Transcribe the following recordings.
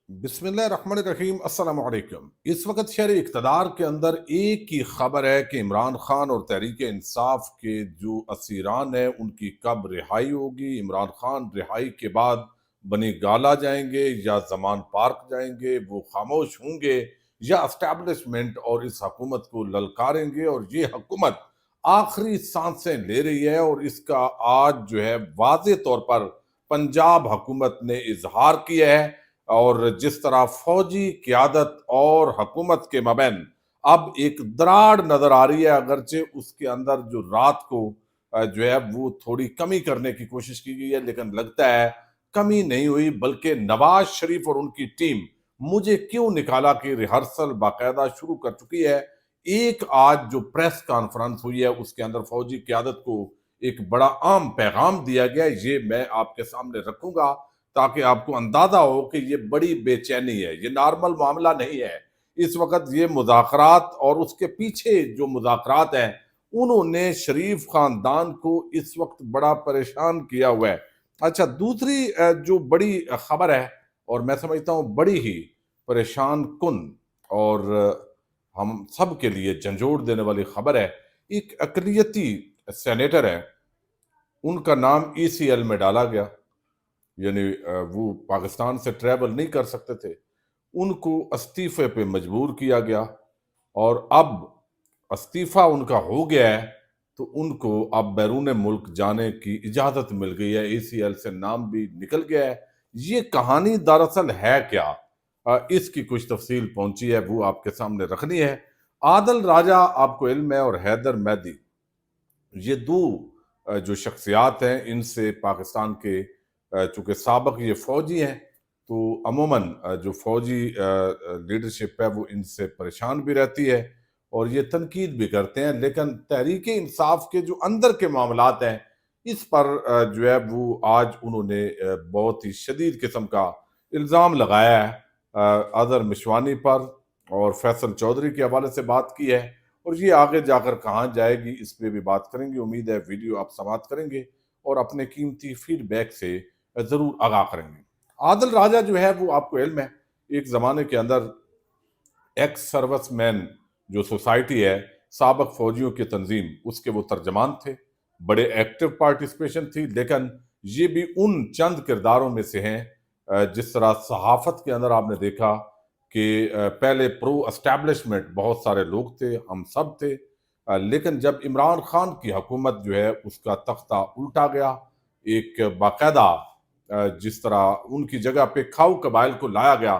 बिस्मिल्लाह रहमान रहीम अस्सलाम वालेकुम। इस वक्त शहर इक़्तिदार के अंदर एक ही खबर है कि इमरान खान और तहरीक इंसाफ के जो असीरान हैं उनकी कब रिहाई होगी। इमरान खान रिहाई के बाद बनी गाला जाएंगे या जमान पार्क जाएंगे, वो खामोश होंगे या एस्टैब्लिशमेंट और इस हुकूमत को ललकारेंगे। और ये हुकूमत आखिरी सांसें ले रही है और इसका आज जो है वाज़े तौर पर पंजाब हुकूमत ने इजहार किया है। और जिस तरह फौजी क़यादत और हुकूमत के मबैन अब एक दरार नजर आ रही है, अगरचे उसके अंदर जो रात को जो है वो थोड़ी कमी करने की कोशिश की गई है, लेकिन लगता है कमी नहीं हुई, बल्कि नवाज शरीफ और उनकी टीम मुझे क्यों निकाला की रिहर्सल बाकायदा शुरू कर चुकी है। एक आज जो प्रेस कॉन्फ्रेंस हुई है उसके अंदर फौजी क़यादत को एक बड़ा अहम पैगाम दिया गया, ये मैं आपके सामने रखूंगा ताकि आपको अंदाजा हो कि ये बड़ी बेचैनी है, ये नॉर्मल मामला नहीं है। इस वक्त ये मुज़ाकरात और उसके पीछे जो मुज़ाकरात हैं उन्होंने शरीफ खानदान को इस वक्त बड़ा परेशान किया हुआ है। अच्छा, दूसरी जो बड़ी खबर है और मैं समझता हूँ बड़ी ही परेशान कुन और हम सब के लिए झंझोड़ देने वाली खबर है। एक अक़लियती सेनेटर है, उनका नाम ईसीएल में डाला गया, यानी वो पाकिस्तान से ट्रैवल नहीं कर सकते थे, उनको इस्तीफे पे मजबूर किया गया। और अब इस्तीफा उनका हो गया है तो उनको अब बैरून मुल्क जाने की इजाज़त मिल गई है, एसीएल से नाम भी निकल गया है। ये कहानी दरअसल है क्या, इसकी कुछ तफसील पहुंची है, वो आपके सामने रखनी है। आदल राजा आपको इल्म है और हैदर मैदी, ये दो जो शख्सियात हैं इनसे पाकिस्तान के चूंकि साबक ये फौजी हैं तो अमूमन जो फौजी लीडरशिप है वो इनसे परेशान भी रहती है और ये तनकीद भी करते हैं, लेकिन तहरीक इंसाफ के जो अंदर के मामलात हैं इस पर जो है वो आज उन्होंने बहुत ही शदीद किस्म का इल्ज़ाम लगाया है अजहर मिशवानी पर और फैसल चौधरी के हवाले से बात की है। और ये आगे जाकर कहाँ जाएगी इस पे भी बात करेंगे। उम्मीद है वीडियो आप समाप्त करेंगे और अपने कीमती फीडबैक से जरूर आगाह करेंगे। आदिल राजा जो है वो आपको इल्म है, एक जमाने के अंदर एक्स सर्विसमैन जो सोसाइटी है, साबक फौजियों की तंजीम, उसके वो तर्जमान थे, बड़े एक्टिव पार्टिसिपेशन थी। लेकिन ये भी उन चंद किरदारों में से हैं जिस तरह सहाफत के अंदर आपने देखा कि पहले प्रो एस्टैब्लिशमेंट बहुत सारे लोग थे, हम सब थे, लेकिन जब इमरान खान की हुकूमत जो है उसका तख्ता उल्टा गया, एक बाकायदा जिस तरह उनकी जगह पे खाऊ कबाइल को लाया गया,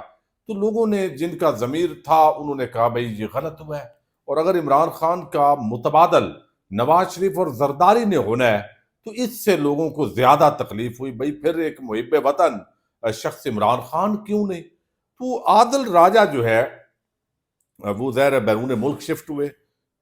तो लोगों ने जिनका ज़मीर था उन्होंने कहा भाई ये गलत हुआ है। और अगर इमरान खान का मुतबादल नवाज शरीफ और जरदारी ने होना है तो इससे लोगों को ज्यादा तकलीफ हुई, भाई फिर एक मुहिब वतन शख्स इमरान खान क्यों नहीं। तो आदिल राजा जो है वो ज़ाहिर बैरून मुल्क शिफ्ट हुए,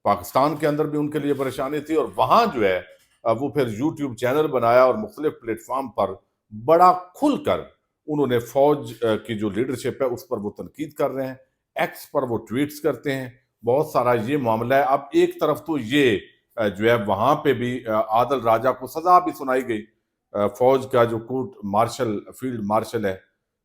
पाकिस्तान के अंदर भी उनके लिए परेशानी थी और वहाँ जो है वो फिर यूट्यूब चैनल बनाया और मुख्तलिफ प्लेटफॉर्म पर बड़ा खुलकर उन्होंने फौज की जो लीडरशिप है उस पर वो तनकीद कर रहे हैं, एक्स पर वो ट्वीट्स करते हैं, बहुत सारा ये मामला है। अब एक तरफ तो ये जो है वहाँ पे भी आदिल राजा को सजा भी सुनाई गई फौज का जो कोर्ट मार्शल फील्ड मार्शल है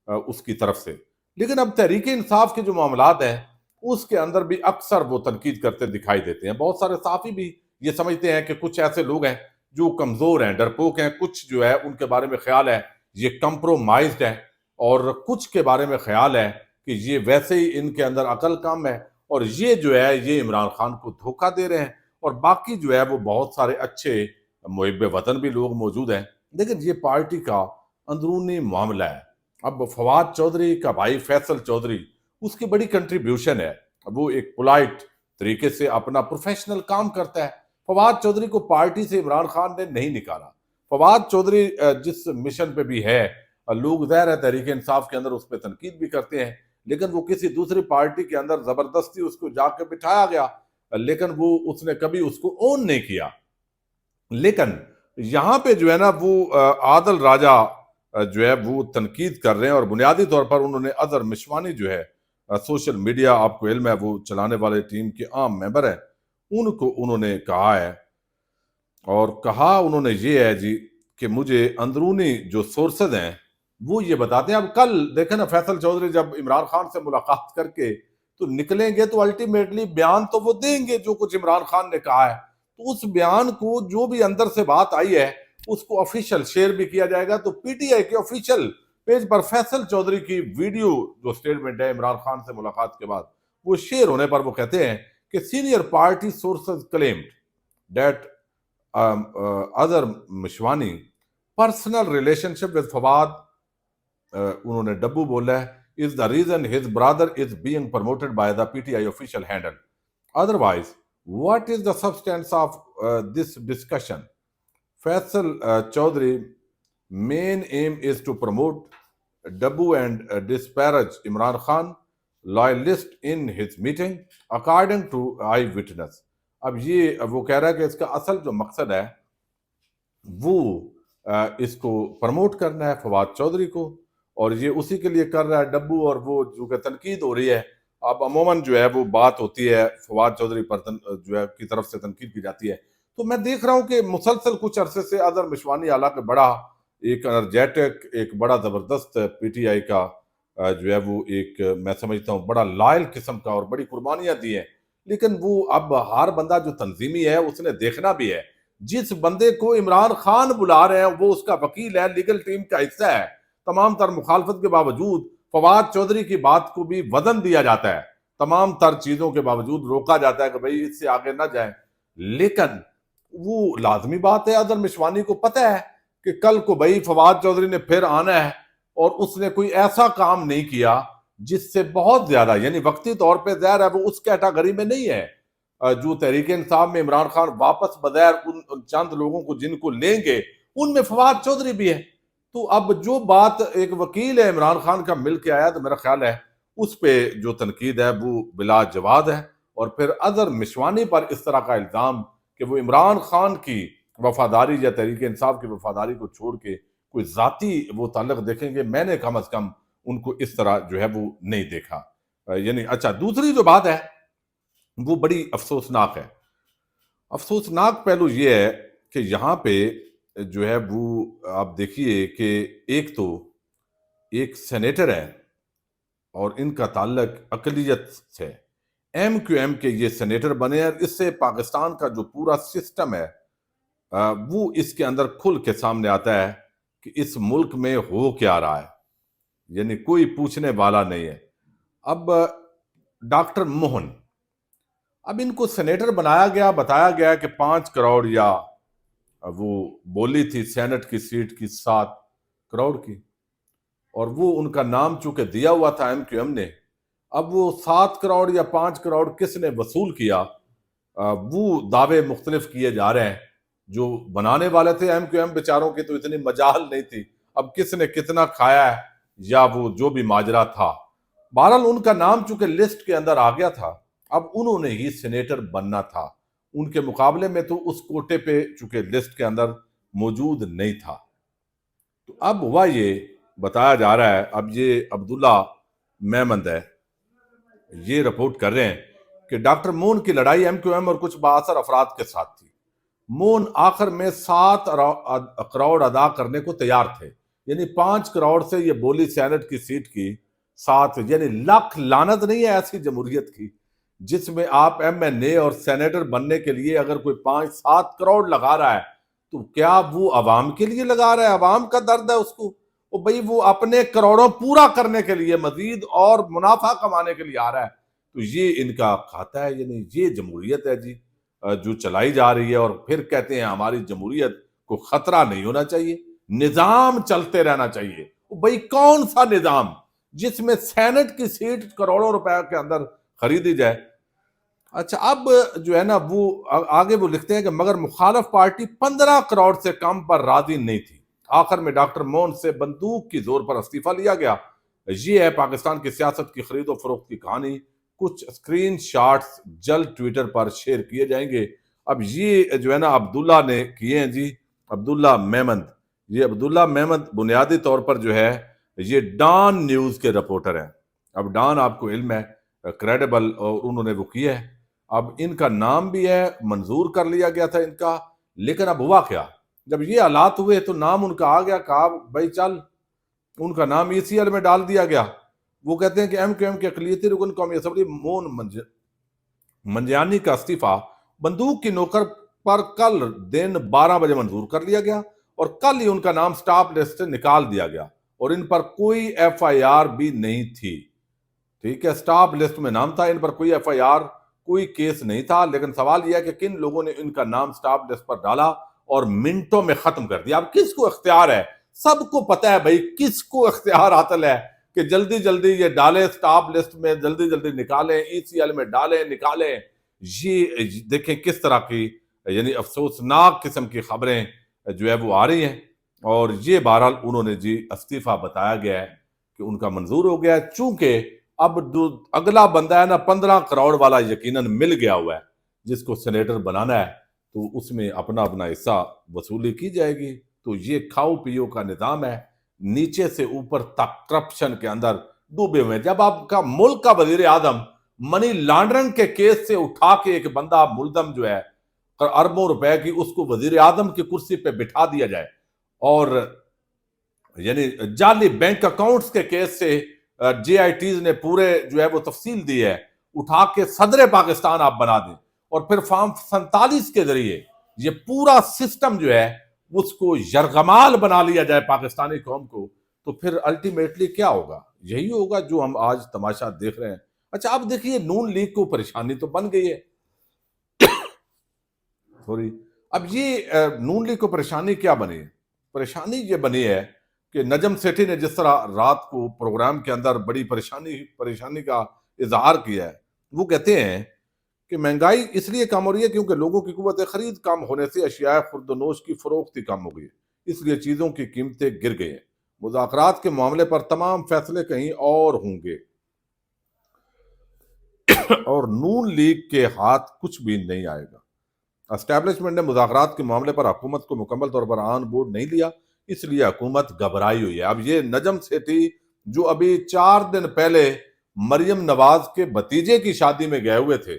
उसकी तरफ से, लेकिन अब तहरीक इंसाफ के जो मामलात हैं उसके अंदर भी अक्सर वो तनकीद करते दिखाई देते हैं। बहुत सारे साफी भी ये समझते हैं कि कुछ ऐसे लोग हैं जो कमजोर हैं, डरपोक हैं, कुछ जो है उनके बारे में ख्याल है ये कंप्रोमाइज्ड है और कुछ के बारे में ख्याल है कि ये वैसे ही इनके अंदर अकल कम है और ये जो है ये इमरान खान को धोखा दे रहे हैं। और बाकी जो है वो बहुत सारे अच्छे मुहिब वतन भी लोग मौजूद हैं, लेकिन ये पार्टी का अंदरूनी मामला है। अब फवाद चौधरी का भाई फैसल चौधरी, उसकी बड़ी कंट्रीब्यूशन है, वो एक पोलाइट तरीके से अपना प्रोफेशनल काम करता है। फवाद चौधरी को पार्टी से इमरान खान ने नहीं निकाला। फवाद चौधरी जिस मिशन पे भी है, लोग ज़ाहिर है तहरीक इंसाफ के अंदर उस पर तनकीद भी करते हैं, लेकिन वो किसी दूसरी पार्टी के अंदर जबरदस्ती उसको जाके बिठाया गया, लेकिन वो उसने कभी उसको ओन नहीं किया। लेकिन यहाँ पे जो है ना वो आदिल राजा जो है वो तनकीद कर रहे हैं और बुनियादी तौर पर उन्होंने अजहर मिशवानी जो है सोशल मीडिया आपको इल्म है वो चलाने वाले टीम के आम मेंबर है, उनको उन्होंने कहा है और कहा उन्होंने ये है जी कि मुझे अंदरूनी जो सोर्सेज हैं وہ یہ بتاتے ہیں. اب کل دیکھیں نا فیصل چودھری جب عمران خان سے ملاقات کر کے تو نکلیں گے تو الٹیمیٹلی بیان تو وہ دیں گے جو کچھ عمران خان نے کہا ہے. تو اس بیان کو جو بھی اندر سے بات آئی ہے اس کو آفیشیل شیئر بھی کیا جائے گا. تو پی ٹی آئی کے آفیشیل پیج پر فیصل چودھری کی ویڈیو جو سٹیٹمنٹ ہے عمران خان سے ملاقات کے بعد وہ شیئر ہونے پر وہ کہتے ہیں کہ senior party sources claimed that Azhar Mashwani personal relationship with Fawad انہوں نے ڈبو بولا ہے is the reason his brother is being promoted by the PTI official handle. Otherwise, what is the substance of this discussion? Faisal Chaudhry main aim is to promote Dabu and disparage Imran Khan loyalist in his meeting according to eyewitness. اب یہ وہ کہہ رہا ہے کہ اس کا اصل جو مقصد ہے وہ اس کو پروموٹ کرنا ہے فواد چودھری کو، اور یہ اسی کے لیے کر رہا ہے ڈبو. اور وہ جو کہ تنقید ہو رہی ہے اب عموماً جو ہے وہ بات ہوتی ہے فواد چودھری پر جو ہے کی طرف سے تنقید کی جاتی ہے. تو میں دیکھ رہا ہوں کہ مسلسل کچھ عرصے سے اظہر مشوانی حالانکہ بڑا ایک انرجیٹک ایک بڑا زبردست پی ٹی آئی کا جو ہے وہ ایک میں سمجھتا ہوں بڑا لائل قسم کا اور بڑی قربانیاں دی ہیں، لیکن وہ اب ہر بندہ جو تنظیمی ہے اس نے دیکھنا بھی ہے. جس بندے کو عمران خان بلا رہے ہیں وہ اس کا وکیل ہے، لیگل ٹیم کا حصہ ہے. تمام تر مخالفت کے باوجود فواد چودھری کی بات کو بھی وزن دیا جاتا ہے، تمام تر چیزوں کے باوجود روکا جاتا ہے کہ بھئی اس سے آگے نہ جائیں. لیکن وہ لازمی بات ہے اظہر مشوانی کو پتہ ہے کہ کل کو بھئی فواد چودھری نے پھر آنا ہے اور اس نے کوئی ایسا کام نہیں کیا جس سے بہت زیادہ یعنی وقتی طور پہ ظاہر ہے وہ اس کیٹاگری میں نہیں ہے جو تحریک انصاف میں عمران خان واپس بغیر ان چند لوگوں کو جن کو لیں گے ان میں فواد چودھری بھی ہے. تو اب جو بات ایک وکیل ہے عمران خان کا مل کے آیا تو میرا خیال ہے اس پہ جو تنقید ہے وہ بلا جواد ہے. اور پھر اظہر مشوانی پر اس طرح کا الزام کہ وہ عمران خان کی وفاداری یا تحریک انصاف کی وفاداری کو چھوڑ کے کوئی ذاتی وہ تعلق دیکھیں گے، میں نے کم از کم ان کو اس طرح جو ہے وہ نہیں دیکھا. یعنی اچھا دوسری جو بات ہے وہ بڑی افسوسناک ہے. افسوسناک پہلو یہ ہے کہ یہاں پہ جو ہے وہ آپ دیکھیے کہ ایک تو ایک سینیٹر ہے اور ان کا تعلق اقلیت سے، ایم کیو ایم کے یہ سینیٹر بنے ہیں. اس سے پاکستان کا جو پورا سسٹم ہے وہ اس کے اندر کھل کے سامنے آتا ہے کہ اس ملک میں ہو کیا رہا ہے، یعنی کوئی پوچھنے والا نہیں ہے. اب ڈاکٹر موہن اب ان کو سینیٹر بنایا گیا، بتایا گیا کہ 5 کروڑ یا وہ بولی تھی سینٹ کی سیٹ کی 7 کروڑ کی، اور وہ ان کا نام چونکہ دیا ہوا تھا ایم کیو ایم نے. اب وہ 7 کروڑ یا 5 کروڑ کس نے وصول کیا وہ دعوے مختلف کیے جا رہے ہیں. جو بنانے والے تھے ایم کیو ایم بیچاروں کی تو اتنی مجال نہیں تھی اب کس نے کتنا کھایا ہے یا وہ جو بھی ماجرا تھا. بہرحال ان کا نام چونکہ لسٹ کے اندر آ گیا تھا، اب انہوں نے ہی سینیٹر بننا تھا. ان کے مقابلے میں تو اس کوٹے پہ چونکہ لسٹ کے اندر موجود نہیں تھا. تو اب ہوا یہ بتایا جا رہا ہے، اب یہ عبداللہ میمند ہے یہ رپورٹ کر رہے ہیں کہ ڈاکٹر مون کی لڑائی ایم کیو ایم اور کچھ بااثر افراد کے ساتھ تھی. مون آخر میں 7 کروڑ ادا کرنے کو تیار تھے، یعنی 5 کروڑ سے یہ بولی سینٹ کی سیٹ کی 7، یعنی لاکھ لعنت نہیں ہے ایسی جمہوریت کی جس میں آپ ایم این اے اور سینیٹر بننے کے لیے اگر کوئی 5-7 کروڑ لگا رہا ہے تو کیا وہ عوام کے لیے لگا رہا ہے؟ عوام کا درد ہے اس کو، وہ بھئی وہ اپنے کروڑوں پورا کرنے کے لیے مزید اور منافع کمانے کے لیے آ رہا ہے. تو یہ ان کا کھاتا ہے، یعنی یہ جمہوریت ہے جی جو چلائی جا رہی ہے. اور پھر کہتے ہیں ہماری جمہوریت کو خطرہ نہیں ہونا چاہیے، نظام چلتے رہنا چاہیے. بھئی کون سا نظام جس میں سینٹ کی سیٹ کروڑوں روپے کے اندر خریدی جائے؟ اچھا اب جو ہے نا وہ آگے وہ لکھتے ہیں کہ مگر مخالف پارٹی 15 کروڑ سے کم پر راضی نہیں تھی. آخر میں ڈاکٹر مون سے بندوق کی زور پر استعفیٰ لیا گیا. یہ ہے پاکستان کی سیاست کی خرید و فروخت کی کہانی. کچھ اسکرین شاٹس جلد ٹویٹر پر شیئر کیے جائیں گے. اب یہ جو ہے نا عبداللہ نے کیے ہیں جی، عبداللہ میمند. یہ عبداللہ میمند بنیادی طور پر جو ہے یہ ڈان نیوز کے رپورٹر ہیں. اب ڈان آپ کو علم ہے کریڈیبل، اور انہوں نے وہ کیا ہے. اب ان کا نام بھی ہے، منظور کر لیا گیا تھا ان کا، لیکن اب ہوا کیا جب یہ حالات ہوئے تو نام ان کا آ گیا، کہا بھائی چل उनका नाम ECL में डाल दिया गया। वो कहते हैं कि MQM के अक़लियती रुकन कौमी असम्बली मोन मंजियानी का इस्तीफा बंदूक की नोकर पर कल दिन 12 बजे मंजूर कर लिया गया और कल ही उनका नाम स्टाफ लिस्ट से निकाल दिया गया और इन पर कोई FIR भी नहीं थी। ठीक है, स्टाफ लिस्ट में नाम था, इन पर कोई FIR, कोई केस नहीं था, लेकिन सवाल यह है कि किन लोगों ने इनका नाम स्टाफ लिस्ट पर डाला और मिनटों में खत्म कर दिया। अब किसको इख्तियार है? सबको पता है भाई किसको इख्तियार हासिल है कि जल्दी जल्दी ये डालें स्टाफ लिस्ट में, जल्दी जल्दी निकालें, ECL में डालें निकालें। ये देखें किस तरह की यानी अफसोसनाक किस्म की खबरें जो है वो आ रही हैं। और ये बहरहाल उन्होंने जी इस्तीफा बताया गया है कि उनका मंजूर हो गया है। चूंकि अब अगला बंदा है ना 15 करोड़ वाला यकीनन मिल गया हुआ है जिसको सेनेटर बनाना है, तो उसमें अपना अपना हिस्सा वसूली की जाएगी। तो ये खाओ पियो का निजाम है, नीचे से ऊपर तक करप्शन के अंदर डूबे हुए हैं। जब आपका मुल्क का वजीर आजम मनी लॉन्ड्रिंग के केस से उठा के एक बंदा मुलजम जो है अरबों रुपए की, उसको वजीर आजम की कुर्सी पे बिठा दिया जाए और यानी जाली बैंक अकाउंट्स के केस से JITs ने पूरे जो है वो तफसील दी है, उठा के सदर पाकिस्तान आप बना दें और फिर फॉर्म 47 के जरिए ये पूरा सिस्टम जो है उसको यरगमाल बना लिया जाए पाकिस्तानी कौम को, तो फिर अल्टीमेटली क्या होगा? यही होगा जो हम आज तमाशा देख रहे हैं। अच्छा, अब देखिए नून लीग को परेशानी तो बन गई है सॉरी। अब ये नून लीग को परेशानी क्या बनी है? परेशानी ये बनी है कि नजम सेठी ने जिस तरह रात को प्रोग्राम के अंदर बड़ी परेशानी का इजहार किया है। वो कहते हैं कि महंगाई इसलिए कम हो रही है क्योंकि लोगों की कुव्वत खरीद कम होने से अशिया खुर्दनोश की फरोख्ती कम हो गई है, इसलिए चीजों की कीमतें गिर गई हैं। मुज़ाकरात के मामले पर तमाम फैसले कहीं और होंगे और नून लीग के हाथ कुछ भी नहीं आएगा। एस्टैब्लिशमेंट ने मुज़ाकरात के मामले पर हुकूमत को मुकम्मल तौर पर ऑन बोर्ड नहीं लिया, इसलिए हुकूमत घबराई हुई है। अब ये नजम सेठी जो अभी 4 दिन पहले मरियम नवाज के भतीजे की शादी में गए हुए थे,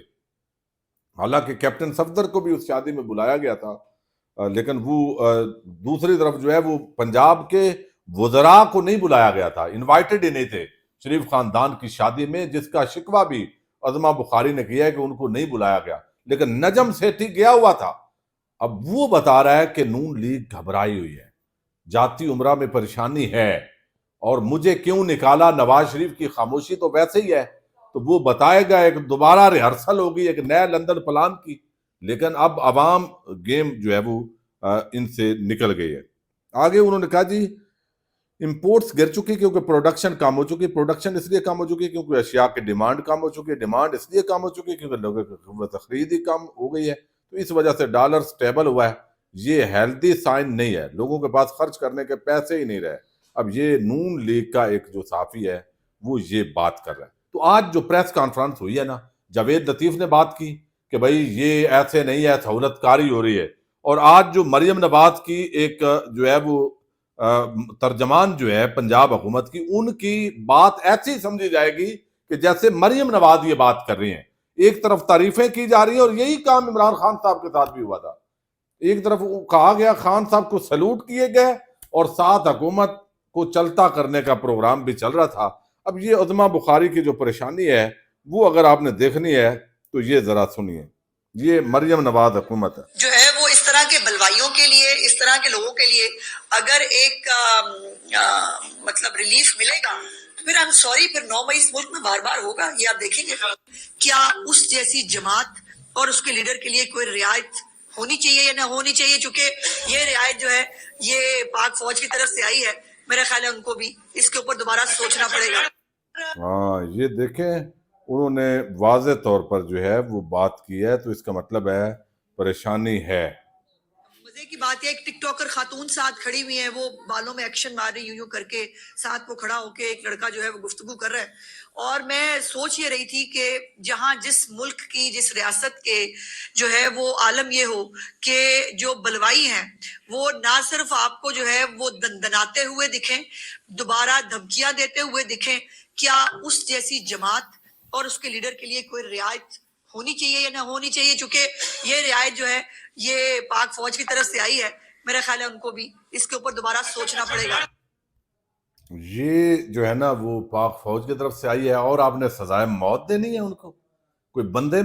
हालांकि कैप्टन सफदर को भी उस शादी में बुलाया गया था, लेकिन वो दूसरी तरफ जो है वो पंजाब के वज़रा को नहीं बुलाया गया था, इनवाइटेड ही नहीं थे शरीफ खानदान की शादी में, जिसका शिकवा भी अज़मा बुखारी ने किया है कि उनको नहीं बुलाया गया, लेकिन नजम सेठी गया हुआ था। अब वो बता रहा है कि नून लीग घबराई हुई है, जाती उम्रा में परेशानी है और मुझे क्यों निकाला, नवाज शरीफ की खामोशी तो वैसे ही है। तो वो बताएगा, एक दोबारा रिहर्सल होगी एक नया लंदन प्लान की, लेकिन अब अवाम गेम जो है वो इनसे निकल गई है। आगे उन्होंने कहा जी इंपोर्ट्स गिर चुकी क्योंकि प्रोडक्शन कम हो चुकी। प्रोडक्शन इसलिए कम हो चुकी है क्योंकि अशिया की डिमांड कम हो चुकी है, डिमांड इसलिए कम हो चुकी है क्योंकि लोगों की क़ुव्वत खरीद ही कम हो गई है, तो इस वजह से डॉलर स्टेबल हुआ है। ये हेल्दी साइन नहीं है, लोगों के पास खर्च करने के पैसे ही नहीं रहे। अब ये नून लीग का एक जो साफी है वो ये बात कर रहा है। तो आज जो प्रेस कॉन्फ्रेंस हुई है ना, जावेद लतीफ ने बात की कि भाई ये ऐसे नहीं है, सहूलतकारी हो रही है, और आज जो मरियम नवाज की एक जो है वो तर्जमान जो है पंजाब हुकूमत की, उनकी बात ऐसी समझी जाएगी कि जैसे मरियम नवाज ये बात कर रही हैं। एक तरफ तारीफें की जा रही है और यही काम इमरान खान साहब के साथ भी हुआ था। एक तरफ कहा गया खान साहब को सैल्यूट किए गए और साथ हुकूमत को चलता करने का प्रोग्राम भी चल रहा था। अब ये अज़मा बुखारी की जो परेशानी है वो अगर आपने देखनी है तो ये जरा सुनिए। ये मरियम नवाज हुकूमत है जो है वो इस तरह के बलवाइयों के लिए, इस तरह के लोगों के लिए अगर एक मतलब रिलीफ मिलेगा तो फिर आई एम सॉरी, फिर 9 मई इस मुल्क में बार बार होगा, ये आप देखेंगे। क्या उस जैसी जमात और उसके लीडर के लिए कोई रियायत होनी चाहिए या ना होनी चाहिए? चूंकि ये रियायत जो है ये पाक फौज की तरफ से आई है, मेरा ख्याल है उनको भी इसके ऊपर दोबारा सोचना पड़ेगा। हाँ, ये देखें उन्होंने वाज़े तौर पर जो है वो बात की है, तो इसका मतलब है परेशानी है। मजे की बात है, एक टिकटॉकर खातून साथ खड़ी हुई है, वो बालों में एक्शन मार रही यूं करके, साथ वो खड़ा होके एक लड़का जो है वो गुफ्तगू कर रहा है। और मैं सोच ये रही थी कि जहां जिस मुल्क की, जिस रियासत के जो है वो आलम ये हो कि जो बलवाई हैं वो ना सिर्फ आपको जो है वो दनदनाते हुए दिखें, दोबारा धमकियां देते हुए दिखें, क्या उस जैसी जमात और उसके लीडर के लिए कोई रियायत होनी चाहिए या ना होनी चाहिए? चूंकि ये रियायत जो है ये पाक फौज की तरफ से आई है, मेरा ख्याल है उनको भी इसके ऊपर दोबारा सोचना पड़ेगा। یہ جو ہے نا وہ پاک فوج کی طرف سے آئی ہے، اور آپ نے سزائے موت دینی ہے ان کو؟ کوئی بندے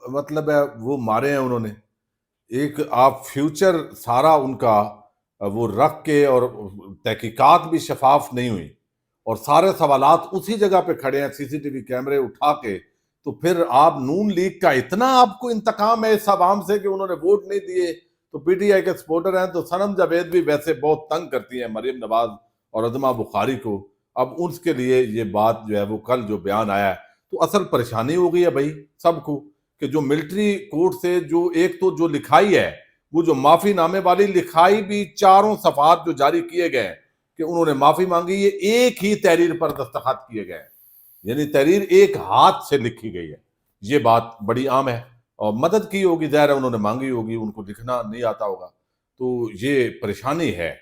مطلب ہے وہ مارے ہیں انہوں نے؟ ایک آپ فیوچر سارا ان کا وہ رکھ کے، اور تحقیقات بھی شفاف نہیں ہوئی، اور سارے سوالات اسی جگہ پہ کھڑے ہیں، سی سی ٹی وی کیمرے اٹھا کے، تو پھر آپ نون لیگ کا اتنا آپ کو انتقام ہے اس عوام سے کہ انہوں نے ووٹ نہیں دیے، تو پی ٹی آئی کے سپورٹر ہیں تو صنم جاوید بھی ویسے بہت تنگ کرتی ہیں مریم نواز اور عظمہ بخاری کو. اب اس کے لیے یہ بات جو ہے وہ کل جو بیان آیا ہے تو اصل پریشانی ہو گئی ہے بھائی سب کو، کہ جو ملٹری کورٹ سے جو ایک تو جو لکھائی ہے، وہ جو معافی نامے والی لکھائی بھی 4 صفحات جو جاری کیے گئے ہیں کہ انہوں نے معافی مانگی، یہ ایک ہی تحریر پر دستخط کیے گئے ہیں، یعنی تحریر ایک ہاتھ سے لکھی گئی ہے. یہ بات بڑی عام ہے، اور مدد کی ہوگی، ظاہر ہے انہوں نے مانگی ہوگی، ان کو لکھنا نہیں آتا ہوگا، تو یہ پریشانی ہے.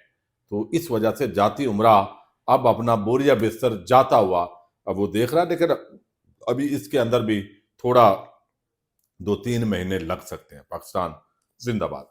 تو اس وجہ سے جاتی عمرہ اب اپنا بوریا بستر جاتا ہوا اب وہ دیکھ رہا ہے، لیکن ابھی اس کے اندر بھی تھوڑا 2-3 مہینے لگ سکتے ہیں. پاکستان زندہ باد.